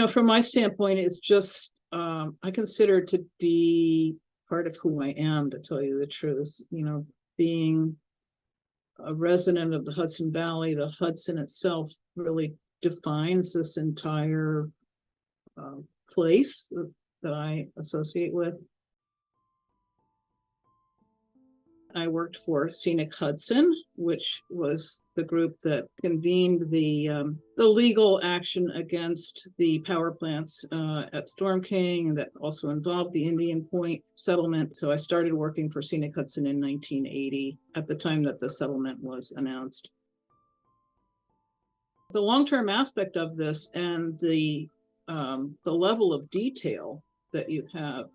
From my standpoint, it's just, I consider it to be part of who I am, to tell you the truth. Being a resident of the Hudson Valley, the Hudson itself really defines this entire place that I associate with. I worked for Scenic Hudson, which was the group that convened the legal action against the power plants at Storm King, that also involved the Indian Point settlement. So I started working for Scenic Hudson in 1980, at the time that the settlement was announced. The long-term aspect of this and the level of detail that you have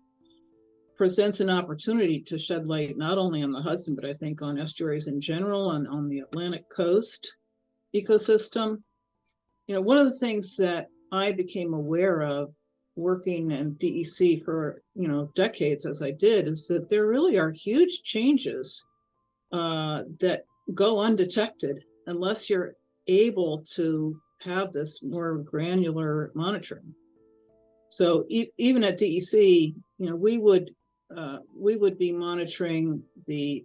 presents an opportunity to shed light not only on the Hudson, but I think on estuaries in general and on the Atlantic coast ecosystem. One of the things that I became aware of working in DEC for, decades as I did, is that there really are huge changes that go undetected unless you're able to have this more granular monitoring. So even at DEC, we would be monitoring the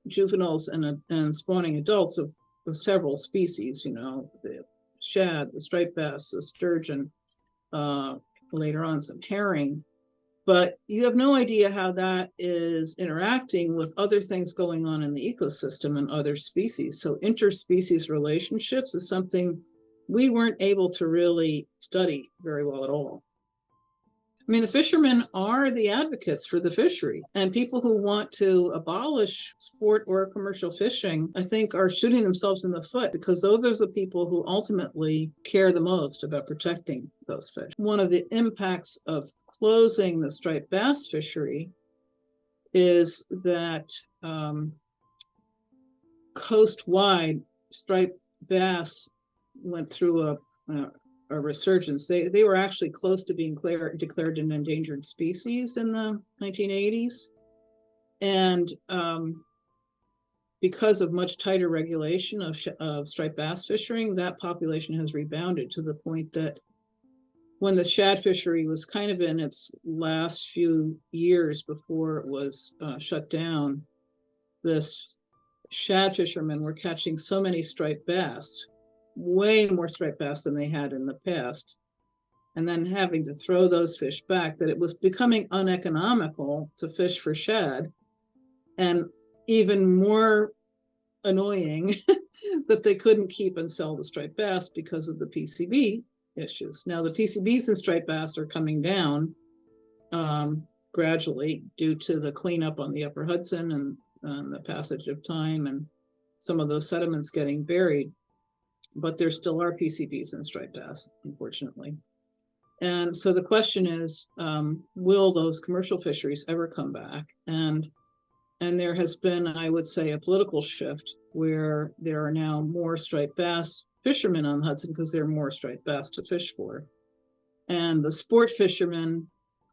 juveniles and spawning adults of several species, the shad, the striped bass, the sturgeon, later on some herring. But you have no idea how that is interacting with other things going on in the ecosystem and other species. So interspecies relationships is something we weren't able to really study very well at all. The fishermen are the advocates for the fishery, and people who want to abolish sport or commercial fishing, I think, are shooting themselves in the foot, because those are the people who ultimately care the most about protecting those fish. One of the impacts of closing the striped bass fishery is that coast-wide striped bass went through a resurgence. They were actually close to being declared an endangered species in the 1980s. And because of much tighter regulation of striped bass fishing, that population has rebounded to the point that when the shad fishery was kind of in its last few years before it was shut down, the shad fishermen were catching so many striped bass, way more striped bass than they had in the past, and then having to throw those fish back, that it was becoming uneconomical to fish for shad, and even more annoying that they couldn't keep and sell the striped bass because of the PCB issues. Now the PCBs in striped bass are coming down gradually due to the cleanup on the upper Hudson and the passage of time and some of those sediments getting buried. But there still are PCBs in striped bass, unfortunately. And so the question is, will those commercial fisheries ever come back? And there has been, I would say, a political shift where there are now more striped bass fishermen on the Hudson because there are more striped bass to fish for. And the sport fishermen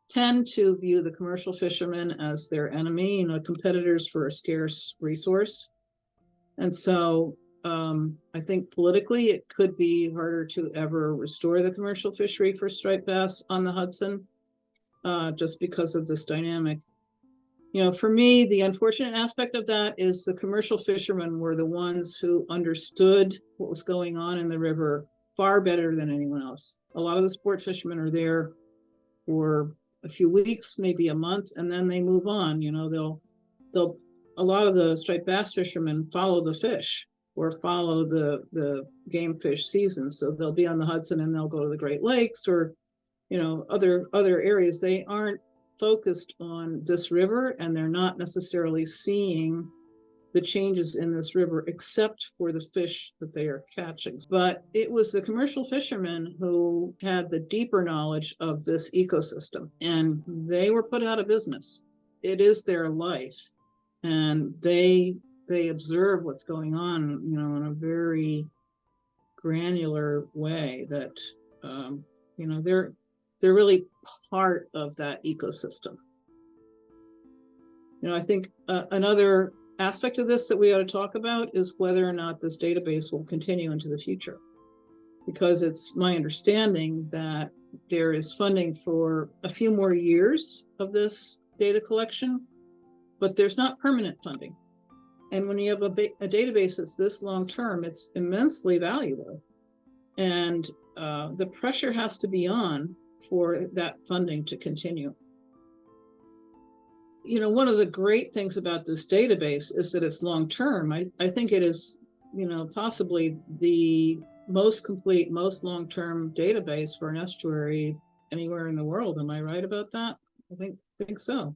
tend to view the commercial fishermen as their enemy, competitors for a scarce resource. And so I think politically it could be harder to ever restore the commercial fishery for striped bass on the Hudson, just because of this dynamic. For me, the unfortunate aspect of that is the commercial fishermen were the ones who understood what was going on in the river far better than anyone else. A lot of the sport fishermen are there for a few weeks, maybe a month, and then they move on. A lot of the striped bass fishermen follow the fish or follow the game fish season. So they'll be on the Hudson and they'll go to the Great Lakes or, other areas. They aren't focused on this river, and they're not necessarily seeing the changes in this river except for the fish that they are catching. But it was the commercial fishermen who had the deeper knowledge of this ecosystem, and they were put out of business. It is their life, and they observe what's going on, in a very granular way that, they're really part of that ecosystem. I think another aspect of this that we ought to talk about is whether or not this database will continue into the future. because it's my understanding that there is funding for a few more years of this data collection, but there's not permanent funding. And when you have a database that's this long-term, it's immensely valuable. And the pressure has to be on for that funding to continue. You know, one of the great things about this database is that it's long-term. I think it is, you know, possibly the most complete, most long-term database for an estuary anywhere in the world. Am I right about that? I think so.